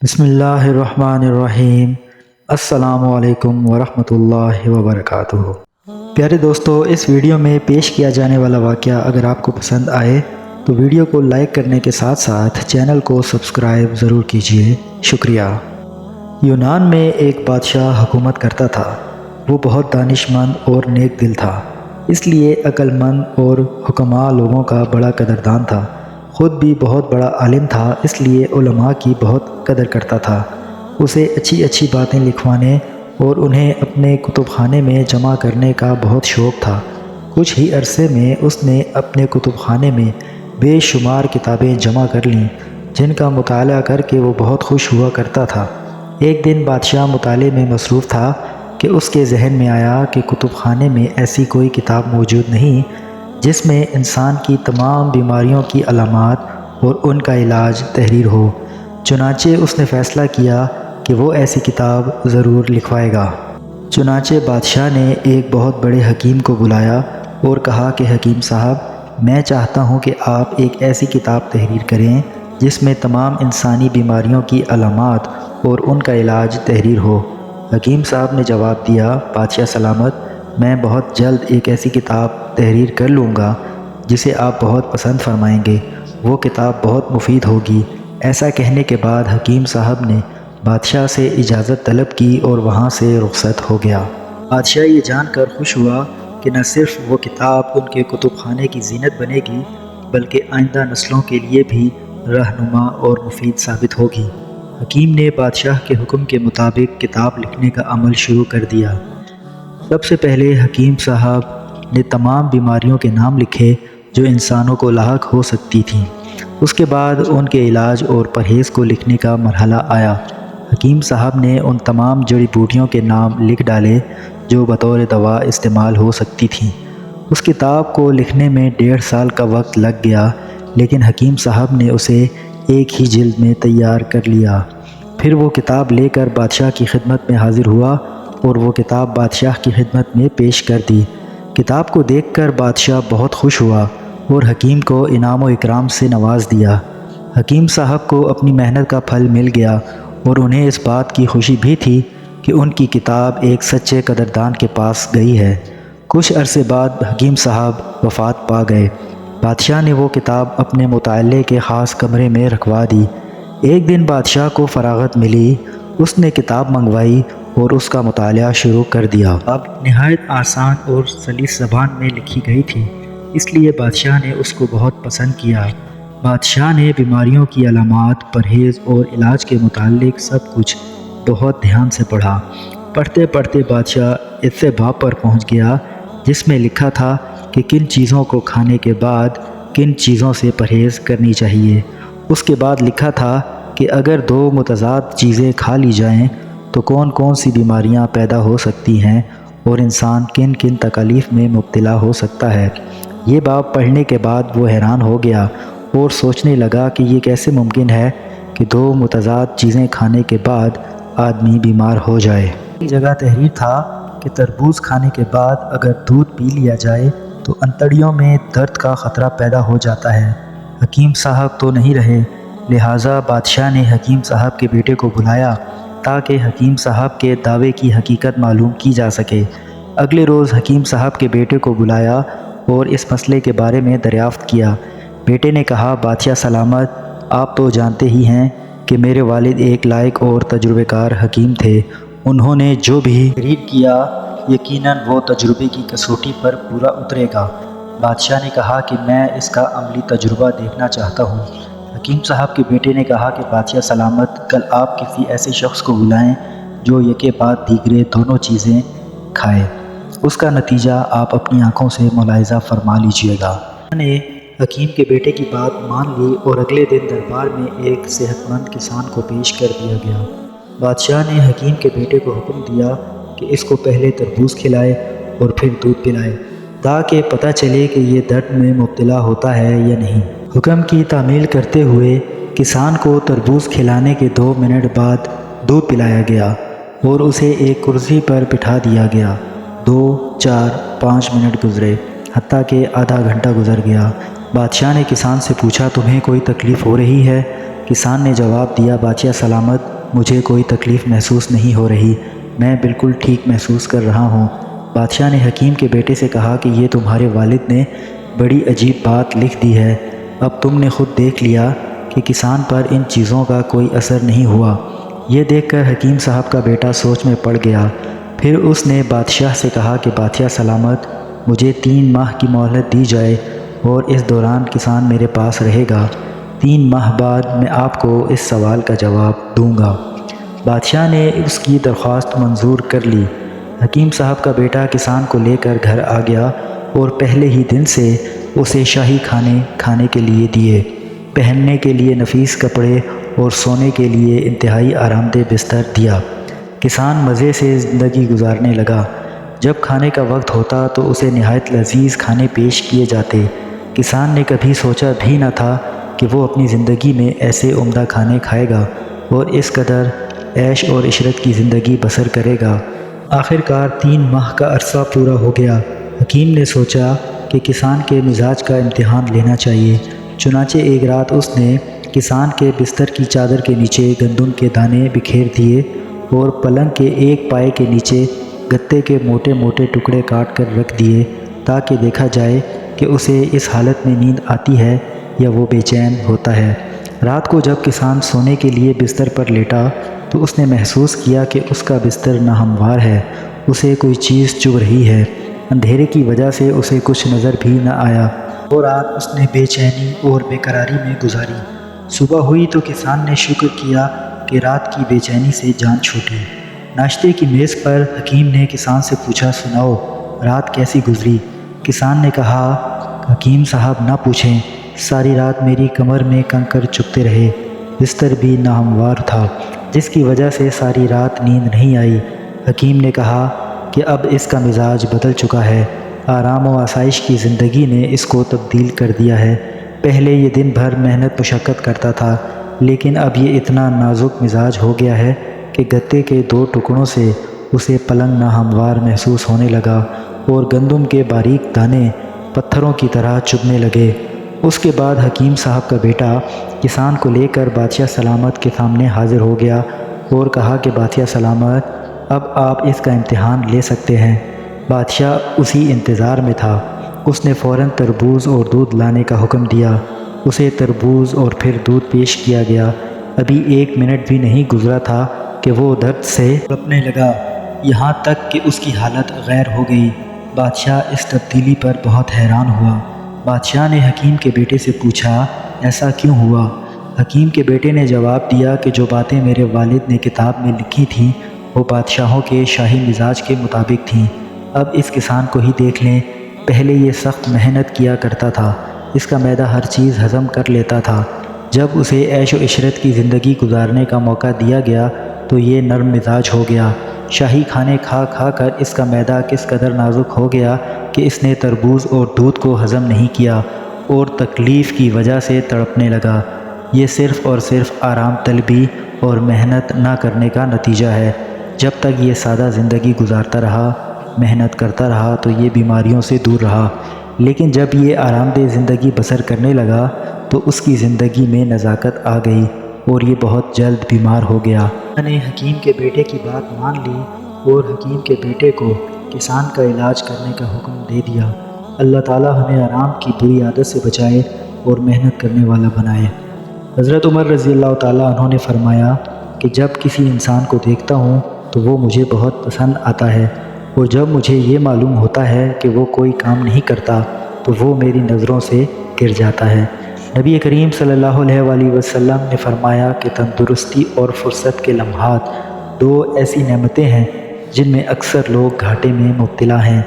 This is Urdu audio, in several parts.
بسم اللہ الرحمن الرحیم۔ السلام علیکم ورحمۃ اللہ وبرکاتہ۔ پیارے دوستو، اس ویڈیو میں پیش کیا جانے والا واقعہ اگر آپ کو پسند آئے تو ویڈیو کو لائک کرنے کے ساتھ ساتھ چینل کو سبسکرائب ضرور کیجیے، شکریہ۔ یونان میں ایک بادشاہ حکومت کرتا تھا۔ وہ بہت دانش مند اور نیک دل تھا، اس لیے عقل مند اور حکماء لوگوں کا بڑا قدردان تھا۔ خود بھی بہت بڑا عالم تھا، اس لیے علماء کی بہت قدر کرتا تھا۔ اسے اچھی اچھی باتیں لکھوانے اور انہیں اپنے کتب خانے میں جمع کرنے کا بہت شوق تھا۔ کچھ ہی عرصے میں اس نے اپنے کتب خانے میں بے شمار کتابیں جمع کر لیں، جن کا مطالعہ کر کے وہ بہت خوش ہوا کرتا تھا۔ ایک دن بادشاہ مطالعے میں مصروف تھا کہ اس کے ذہن میں آیا کہ کتب خانے میں ایسی کوئی کتاب موجود نہیں جس میں انسان کی تمام بیماریوں کی علامات اور ان کا علاج تحریر ہو۔ چنانچہ اس نے فیصلہ کیا کہ وہ ایسی کتاب ضرور لکھوائے گا۔ چنانچہ بادشاہ نے ایک بہت بڑے حکیم کو بلایا اور کہا کہ حکیم صاحب، میں چاہتا ہوں کہ آپ ایک ایسی کتاب تحریر کریں جس میں تمام انسانی بیماریوں کی علامات اور ان کا علاج تحریر ہو۔ حکیم صاحب نے جواب دیا، بادشاہ سلامت، میں بہت جلد ایک ایسی کتاب تحریر کر لوں گا جسے آپ بہت پسند فرمائیں گے۔ وہ کتاب بہت مفید ہوگی۔ ایسا کہنے کے بعد حکیم صاحب نے بادشاہ سے اجازت طلب کی اور وہاں سے رخصت ہو گیا۔ بادشاہ یہ جان کر خوش ہوا کہ نہ صرف وہ کتاب ان کے کتب خانے کی زینت بنے گی بلکہ آئندہ نسلوں کے لیے بھی رہنما اور مفید ثابت ہوگی۔ حکیم نے بادشاہ کے حکم کے مطابق کتاب لکھنے کا عمل شروع کر دیا۔ سب سے پہلے حکیم صاحب نے تمام بیماریوں کے نام لکھے جو انسانوں کو لاحق ہو سکتی تھیں۔ اس کے بعد ان کے علاج اور پرہیز کو لکھنے کا مرحلہ آیا۔ حکیم صاحب نے ان تمام جڑی بوٹیوں کے نام لکھ ڈالے جو بطور دوا استعمال ہو سکتی تھیں۔ اس کتاب کو لکھنے میں 1.5 سال کا وقت لگ گیا، لیکن حکیم صاحب نے اسے ایک ہی جلد میں تیار کر لیا۔ پھر وہ کتاب لے کر بادشاہ کی خدمت میں حاضر ہوا اور وہ کتاب بادشاہ کی خدمت میں پیش کر دی۔ کتاب کو دیکھ کر بادشاہ بہت خوش ہوا اور حکیم کو انعام و اکرام سے نواز دیا۔ حکیم صاحب کو اپنی محنت کا پھل مل گیا اور انہیں اس بات کی خوشی بھی تھی کہ ان کی کتاب ایک سچے قدردان کے پاس گئی ہے۔ کچھ عرصے بعد حکیم صاحب وفات پا گئے۔ بادشاہ نے وہ کتاب اپنے مطالعے کے خاص کمرے میں رکھوا دی۔ ایک دن بادشاہ کو فراغت ملی، اس نے کتاب منگوائی اور اس کا مطالعہ شروع کر دیا۔ اب نہایت آسان اور سلیس زبان میں لکھی گئی تھی، اس لیے بادشاہ نے اس کو بہت پسند کیا۔ بادشاہ نے بیماریوں کی علامات، پرہیز اور علاج کے متعلق سب کچھ بہت دھیان سے پڑھا۔ پڑھتے پڑھتے بادشاہ ایسے باب پر پہنچ گیا جس میں لکھا تھا کہ کن چیزوں کو کھانے کے بعد کن چیزوں سے پرہیز کرنی چاہیے۔ اس کے بعد لکھا تھا کہ اگر 2 متضاد چیزیں کھا لی جائیں تو کون کون سی بیماریاں پیدا ہو سکتی ہیں اور انسان کن کن تکالیف میں مبتلا ہو سکتا ہے۔ یہ باب پڑھنے کے بعد وہ حیران ہو گیا اور سوچنے لگا کہ یہ کیسے ممکن ہے کہ 2 متضاد چیزیں کھانے کے بعد آدمی بیمار ہو جائے۔ ایک جگہ تحریر تھا کہ تربوز کھانے کے بعد اگر دودھ پی لیا جائے تو انتڑیوں میں درد کا خطرہ پیدا ہو جاتا ہے۔ حکیم صاحب تو نہیں رہے، لہٰذا بادشاہ نے حکیم صاحب کے بیٹے کو بلایا تاکہ حکیم صاحب کے دعوے کی حقیقت معلوم کی جا سکے۔ اگلے روز حکیم صاحب کے بیٹے کو بلایا اور اس مسئلے کے بارے میں دریافت کیا۔ بیٹے نے کہا، بادشاہ سلامت، آپ تو جانتے ہی ہیں کہ میرے والد ایک لائق اور تجربہ کار حکیم تھے۔ انہوں نے جو بھی تحریر کیا یقیناً وہ تجربے کی کسوٹی پر پورا اترے گا۔ بادشاہ نے کہا کہ میں اس کا عملی تجربہ دیکھنا چاہتا ہوں۔ حکیم صاحب کے بیٹے نے کہا کہ بادشاہ سلامت، کل آپ کسی ایسے شخص کو بلائیں جو یکے بعد دیگرے دونوں چیزیں کھائے۔ اس کا نتیجہ آپ اپنی آنکھوں سے ملاحظہ فرما لیجئے گا۔ میں نے حکیم کے بیٹے کی بات مان لی اور اگلے دن دربار میں ایک صحت مند کسان کو پیش کر دیا گیا۔ بادشاہ نے حکیم کے بیٹے کو حکم دیا کہ اس کو پہلے تربوز کھلائے اور پھر دودھ پلائے تاکہ پتہ چلے کہ یہ درد میں مبتلا ہوتا ہے یا نہیں۔ حکم کی تعمیل کرتے ہوئے کسان کو تربوز کھلانے کے 2 منٹ بعد دودھ پلایا گیا اور اسے ایک کرسی پر بٹھا دیا گیا۔ 2، 4، 5 منٹ گزرے، حتیٰ کہ آدھا گھنٹہ گزر گیا۔ بادشاہ نے کسان سے پوچھا، تمہیں کوئی تکلیف ہو رہی ہے؟ کسان نے جواب دیا، بادشاہ سلامت، مجھے کوئی تکلیف محسوس نہیں ہو رہی، میں بالکل ٹھیک محسوس کر رہا ہوں۔ بادشاہ نے حکیم کے بیٹے سے کہا کہ یہ تمہارے والد نے بڑی عجیب بات لکھ دی ہے، اب تم نے خود دیکھ لیا کہ کسان پر ان چیزوں کا کوئی اثر نہیں ہوا۔ یہ دیکھ کر حکیم صاحب کا بیٹا سوچ میں پڑ گیا۔ پھر اس نے بادشاہ سے کہا کہ بادشاہ سلامت، مجھے 3 ماہ کی مہلت دی جائے اور اس دوران کسان میرے پاس رہے گا۔ 3 ماہ بعد میں آپ کو اس سوال کا جواب دوں گا۔ بادشاہ نے اس کی درخواست منظور کر لی۔ حکیم صاحب کا بیٹا کسان کو لے کر گھر آ گیا اور پہلے ہی دن سے اسے شاہی کھانے کے لیے دیے، پہننے کے لیے نفیس کپڑے اور سونے کے لیے انتہائی آرام دہ بستر دیا۔ کسان مزے سے زندگی گزارنے لگا۔ جب کھانے کا وقت ہوتا تو اسے نہایت لذیذ کھانے پیش کیے جاتے۔ کسان نے کبھی سوچا بھی نہ تھا کہ وہ اپنی زندگی میں ایسے عمدہ کھانے کھائے گا اور اس قدر عیش اور عشرت کی زندگی بسر کرے گا۔ آخر کار 3 ماہ کا عرصہ پورا ہو گیا۔ حکیم نے سوچا کہ کسان کے مزاج کا امتحان لینا چاہیے۔ چنانچہ ایک رات اس نے کسان کے بستر کی چادر کے نیچے گندم کے دانے بکھیر دیے اور پلنگ کے ایک پائے کے نیچے گتے کے موٹے موٹے ٹکڑے کاٹ کر رکھ دیے تاکہ دیکھا جائے کہ اسے اس حالت میں نیند آتی ہے یا وہ بے چین ہوتا ہے۔ رات کو جب کسان سونے کے لیے بستر پر لیٹا تو اس نے محسوس کیا کہ اس کا بستر ناہموار ہے، اسے کوئی چیز چبھ رہی ہے۔ اندھیرے کی وجہ سے اسے کچھ نظر بھی نہ آیا۔ وہ رات اس نے بے چینی اور بے قراری میں گزاری۔ صبح ہوئی تو کسان نے شکر کیا کہ رات کی بے چینی سے جان چھوٹی۔ ناشتے کی میز پر حکیم نے کسان سے پوچھا، سناؤ رات کیسی گزری؟ کسان نے کہا، حکیم صاحب نہ پوچھیں، ساری رات میری کمر میں کنکر چبھتے رہے، بستر بھی ناہموار تھا جس کی وجہ سے ساری رات نیند نہیں آئی۔ حکیم نے کہا کہ اب اس کا مزاج بدل چکا ہے، آرام و آسائش کی زندگی نے اس کو تبدیل کر دیا ہے۔ پہلے یہ دن بھر محنت مشقت کرتا تھا لیکن اب یہ اتنا نازک مزاج ہو گیا ہے کہ گتے کے 2 ٹکڑوں سے اسے پلنگ ناہموار محسوس ہونے لگا اور گندم کے باریک دانے پتھروں کی طرح چبھنے لگے۔ اس کے بعد حکیم صاحب کا بیٹا کسان کو لے کر بادشاہ سلامت کے سامنے حاضر ہو گیا اور کہا کہ بادشاہ سلامت، اب آپ اس کا امتحان لے سکتے ہیں۔ بادشاہ اسی انتظار میں تھا۔ اس نے فوراً تربوز اور دودھ لانے کا حکم دیا۔ اسے تربوز اور پھر دودھ پیش کیا گیا۔ ابھی 1 منٹ بھی نہیں گزرا تھا کہ وہ درد سے تڑپنے لگا، یہاں تک کہ اس کی حالت غیر ہو گئی۔ بادشاہ اس تبدیلی پر بہت حیران ہوا۔ بادشاہ نے حکیم کے بیٹے سے پوچھا، ایسا کیوں ہوا؟ حکیم کے بیٹے نے جواب دیا کہ جو باتیں میرے والد نے کتاب میں لکھی تھیں وہ بادشاہوں کے شاہی مزاج کے مطابق تھیں۔ اب اس کسان کو ہی دیکھ لیں، پہلے یہ سخت محنت کیا کرتا تھا، اس کا معدہ ہر چیز ہضم کر لیتا تھا۔ جب اسے عیش و عشرت کی زندگی گزارنے کا موقع دیا گیا تو یہ نرم مزاج ہو گیا۔ شاہی کھانے کھا کھا کر اس کا معدہ کس قدر نازک ہو گیا کہ اس نے تربوز اور دودھ کو ہضم نہیں کیا اور تکلیف کی وجہ سے تڑپنے لگا۔ یہ صرف اور صرف آرام طلبی اور محنت نہ کرنے کا نتیجہ ہے۔ جب تک یہ سادہ زندگی گزارتا رہا، محنت کرتا رہا تو یہ بیماریوں سے دور رہا، لیکن جب یہ آرام دہ زندگی بسر کرنے لگا تو اس کی زندگی میں نزاکت آ گئی اور یہ بہت جلد بیمار ہو گیا۔ میں نے حکیم کے بیٹے کی بات مان لی اور حکیم کے بیٹے کو کسان کا علاج کرنے کا حکم دے دیا۔ اللہ تعالی ہمیں آرام کی بری عادت سے بچائے اور محنت کرنے والا بنائے۔ حضرت عمر رضی اللہ تعالیٰ عنہ نے فرمایا کہ جب کسی انسان کو دیکھتا ہوں تو وہ مجھے بہت پسند آتا ہے اور جب مجھے یہ معلوم ہوتا ہے کہ وہ کوئی کام نہیں کرتا تو وہ میری نظروں سے گر جاتا ہے۔ نبی کریم صلی اللہ علیہ وآلہ وسلم نے فرمایا کہ تندرستی اور فرصت کے لمحات 2 ایسی نعمتیں ہیں جن میں اکثر لوگ گھاٹے میں مبتلا ہیں۔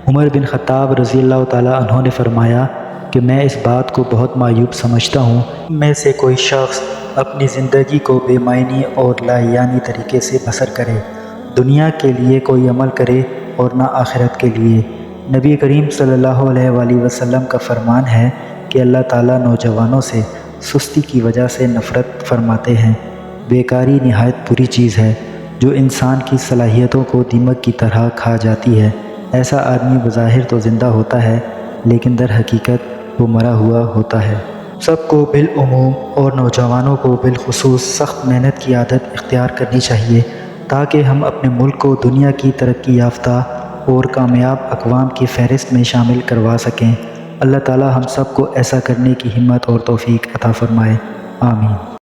عمر بن خطاب رضی اللہ تعالیٰ عنہ نے فرمایا کہ میں اس بات کو بہت معیوب سمجھتا ہوں میں سے کوئی شخص اپنی زندگی کو بے معنی اور لاہیانی طریقے سے بسر کرے، دنیا کے لیے کوئی عمل کرے اور نہ آخرت کے لیے۔ نبی کریم صلی اللہ علیہ وآلہ وسلم کا فرمان ہے کہ اللہ تعالیٰ نوجوانوں سے سستی کی وجہ سے نفرت فرماتے ہیں۔ بیکاری نہایت بری چیز ہے جو انسان کی صلاحیتوں کو دیمک کی طرح کھا جاتی ہے۔ ایسا آدمی بظاہر تو زندہ ہوتا ہے لیکن در حقیقت وہ مرا ہوا ہوتا ہے۔ سب کو بالعموم اور نوجوانوں کو بالخصوص سخت محنت کی عادت اختیار کرنی چاہیے تاکہ ہم اپنے ملک کو دنیا کی ترقی یافتہ اور کامیاب اقوام کی فہرست میں شامل کروا سکیں۔ اللہ تعالی ہم سب کو ایسا کرنے کی ہمت اور توفیق عطا فرمائے، آمین۔